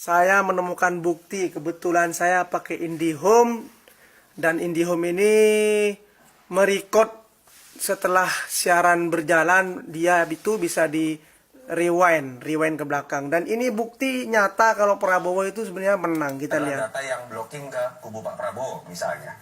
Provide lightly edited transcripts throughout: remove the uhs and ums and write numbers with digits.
saya menemukan bukti. Kebetulan saya pakai IndiHome, dan IndiHome ini merecord setelah siaran berjalan, dia itu bisa di rewind ke belakang. Dan ini bukti nyata kalau Prabowo itu sebenarnya menang. Kita lihat. Data yang blocking ke kubu Pak Prabowo misalnya.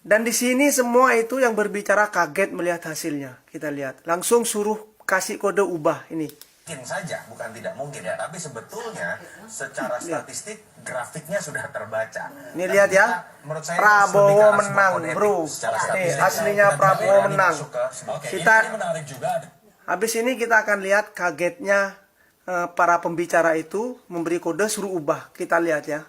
Dan di sini semua itu yang berbicara kaget melihat hasilnya. Kita lihat. Langsung suruh kasih kode ubah ini. Mungkin saja, bukan tidak mungkin ya, tapi sebetulnya secara statistik grafiknya sudah terbaca. Ini lihat ya, Prabowo menang, bro. Aslinya Prabowo menang. Kita habis ini kita akan lihat kagetnya para pembicara itu memberi kode suruh ubah. Kita lihat ya.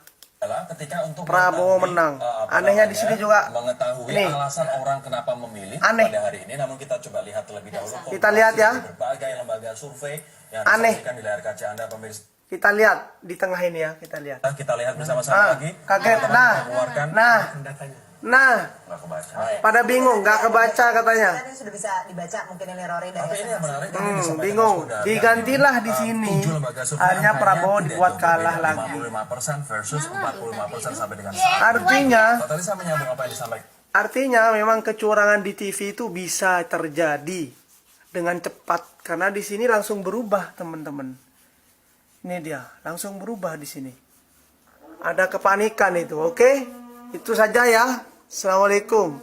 Ketika untuk Prabowo menang. Anehnya di sini juga mengetahui ini alasan orang kenapa memilih aneh pada hari ini, namun kita coba lihat terlebih dahulu. Kita lihat ya. Berbagai lembaga survei yang Aneh. disajikan di layar kaca Anda pemirsa. Kita lihat di tengah ini ya, kita lihat. Kita lihat bersama-sama lagi. Kaget. Nah, Nggak kebaca. pada bingung, nggak kebaca katanya. Kan sudah bisa dibaca mungkin ini Rory dari Tapi ini yang menarik tadi disampaikan Bingung. Mas Huda. Digantilah di sini. 7 lembaga survei Hanya angkanya Prabowo tidak dibuat jauh kalah berbeda, lagi. 55% versus 45% sampai dengan saat ini. Artinya, Tadi saya menyambung apa yang disampaikan. artinya memang kecurangan di TV itu bisa terjadi dengan cepat karena di sini langsung berubah, teman-teman. Ini dia, langsung berubah di sini. Ada kepanikan itu, oke? Itu saja ya. Assalamualaikum.